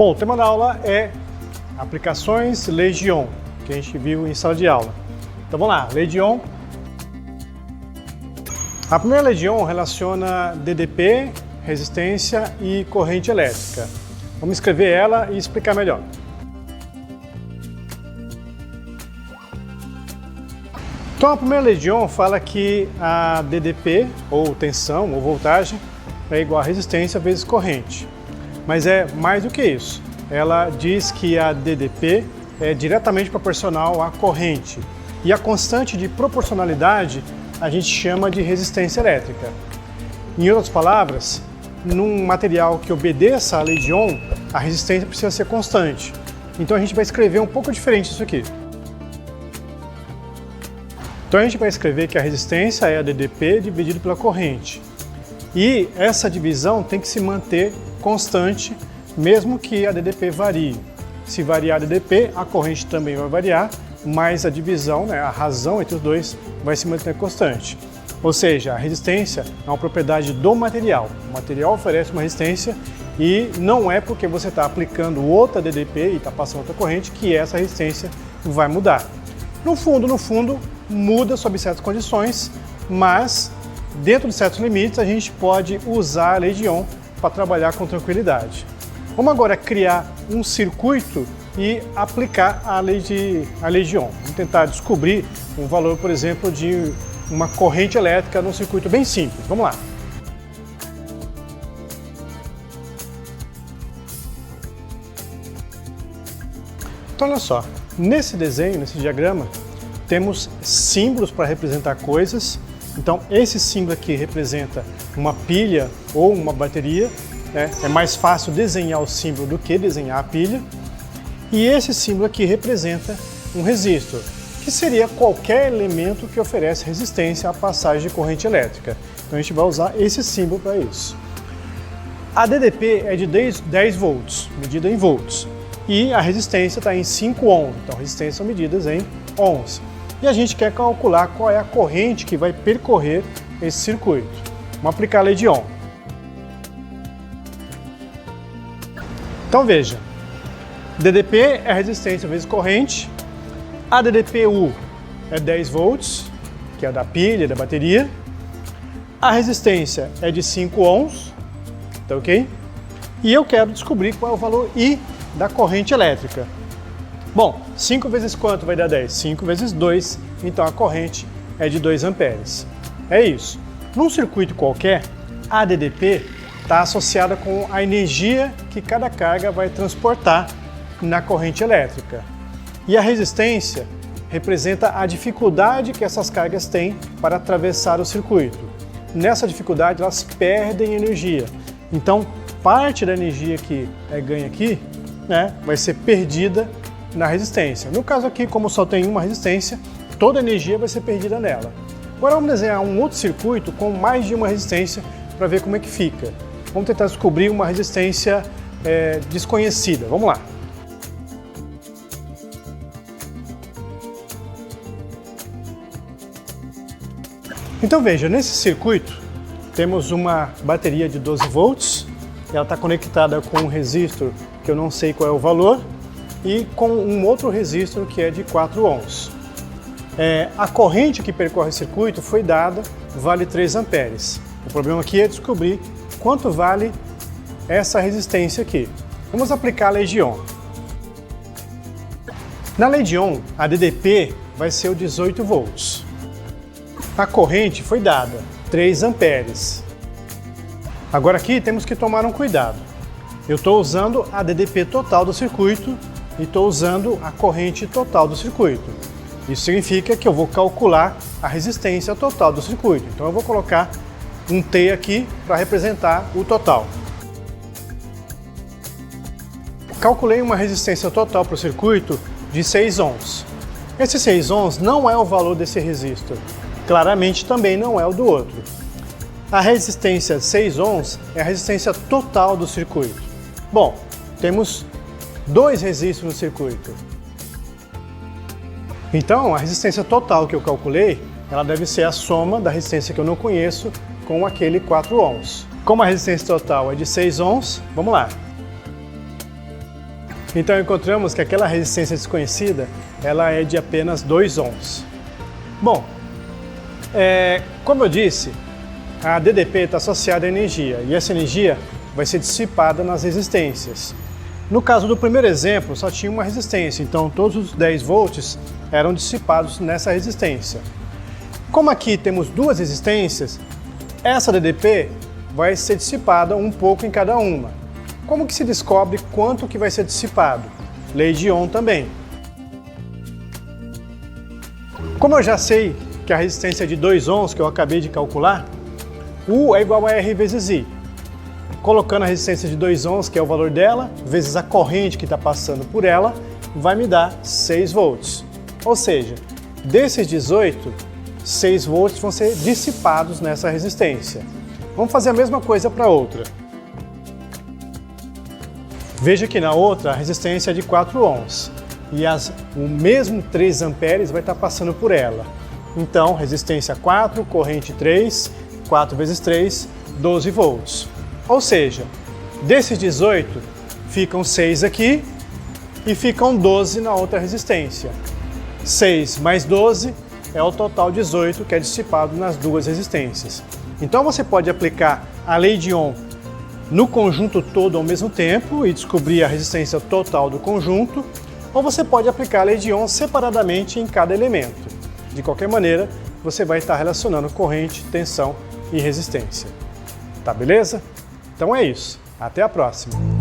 Bom, o tema da aula é aplicações Lei de Ohm, que a gente viu em sala de aula. Então vamos lá, Lei de Ohm. A primeira Lei de Ohm relaciona DDP, resistência e corrente elétrica. Vamos escrever ela e explicar melhor. Então a primeira Lei de Ohm fala que a DDP, ou tensão, ou voltagem, é igual a resistência vezes corrente. Mas é mais do que isso. Ela diz que a DDP é diretamente proporcional à corrente. E a constante de proporcionalidade a gente chama de resistência elétrica. Em outras palavras, num material que obedeça à Lei de Ohm, a resistência precisa ser constante. Então a gente vai escrever um pouco diferente isso aqui. Então a gente vai escrever que a resistência é a DDP dividido pela corrente. E essa divisão tem que se manter constante, mesmo que a DDP varie. Se variar a DDP, a corrente também vai variar, mas a divisão, a razão entre os dois, vai se manter constante. Ou seja, a resistência é uma propriedade do material. O material oferece uma resistência e não é porque você está aplicando outra DDP e está passando outra corrente que essa resistência vai mudar. No fundo, muda sob certas condições, mas dentro de certos limites a gente pode usar a Lei de Ohm para trabalhar com tranquilidade. Vamos agora criar um circuito e aplicar a lei de Ohm. Vamos tentar descobrir um valor, por exemplo, de uma corrente elétrica num circuito bem simples. Vamos lá. Então olha só, nesse desenho, nesse diagrama, temos símbolos para representar coisas. Então esse símbolo aqui representa uma pilha ou uma bateria. É mais fácil desenhar o símbolo do que desenhar a pilha. E esse símbolo aqui representa um resistor, que seria qualquer elemento que oferece resistência à passagem de corrente elétrica. Então a gente vai usar esse símbolo para isso. A DDP é de 10 volts, medida em volts. E a resistência está em 5 ohms, então resistências são medidas em ohms. E a gente quer calcular qual é a corrente que vai percorrer esse circuito. Vamos aplicar a Lei de Ohm. Então veja, DDP é resistência vezes corrente, a DDPU é 10 volts, que é a da pilha, da bateria, a resistência é de 5 ohms, tá ok? E eu quero descobrir qual é o valor I da corrente elétrica. Bom, 5 vezes quanto vai dar 10? 5 vezes 2, então a corrente é de 2 amperes. É isso. Num circuito qualquer, a DDP está associada com a energia que cada carga vai transportar na corrente elétrica. E a resistência representa a dificuldade que essas cargas têm para atravessar o circuito. Nessa dificuldade, elas perdem energia. Então, parte da energia que é ganha aqui, vai ser perdida na resistência. No caso aqui, como só tem uma resistência, toda a energia vai ser perdida nela. Agora vamos desenhar um outro circuito com mais de uma resistência para ver como é que fica. Vamos tentar descobrir uma resistência desconhecida. Vamos lá. Então veja, nesse circuito temos uma bateria de 12 volts, ela está conectada com um resistor que eu não sei qual é o valor e com um outro resistor que é de 4 ohms. A corrente que percorre o circuito foi dada, vale 3 amperes. O problema aqui é descobrir quanto vale essa resistência aqui. Vamos aplicar a Lei de Ohm. Na Lei de Ohm, a DDP vai ser o 18 volts. A corrente foi dada, 3 amperes. Agora aqui temos que tomar um cuidado. Eu estou usando a DDP total do circuito e estou usando a corrente total do circuito. Isso significa que eu vou calcular a resistência total do circuito. Então eu vou colocar um T aqui para representar o total. Calculei uma resistência total para o circuito de 6 ohms. Esse 6 ohms não é o valor desse resistor. Claramente também não é o do outro. A resistência 6 ohms é a resistência total do circuito. Bom, temos 2 resistores no circuito. Então, a resistência total que eu calculei, ela deve ser a soma da resistência que eu não conheço com aquele 4 ohms. Como a resistência total é de 6 ohms, vamos lá. Então encontramos que aquela resistência desconhecida, ela é de apenas 2 ohms. Bom, como eu disse, a DDP está associada à energia e essa energia vai ser dissipada nas resistências. No caso do primeiro exemplo, só tinha uma resistência, então todos os 10 volts eram dissipados nessa resistência. Como aqui temos 2 resistências, essa DDP vai ser dissipada um pouco em cada uma. Como que se descobre quanto que vai ser dissipado? Lei de Ohm também. Como eu já sei que a resistência é de 2 ohms, que eu acabei de calcular, U é igual a R vezes I. Colocando a resistência de 2 ohms, que é o valor dela, vezes a corrente que está passando por ela, vai me dar 6 volts. Ou seja, desses 18, 6 volts vão ser dissipados nessa resistência. Vamos fazer a mesma coisa para a outra. Veja que na outra a resistência é de 4 ohms e o mesmo 3 amperes vai estar passando por ela. Então, resistência 4, corrente 3, 4 vezes 3, 12 volts. Ou seja, desses 18, ficam 6 aqui e ficam 12 na outra resistência. 6 mais 12 é o total 18 que é dissipado nas duas resistências. Então você pode aplicar a lei de Ohm no conjunto todo ao mesmo tempo e descobrir a resistência total do conjunto, ou você pode aplicar a lei de Ohm separadamente em cada elemento. De qualquer maneira, você vai estar relacionando corrente, tensão e resistência. Tá beleza? Então é isso. Até a próxima!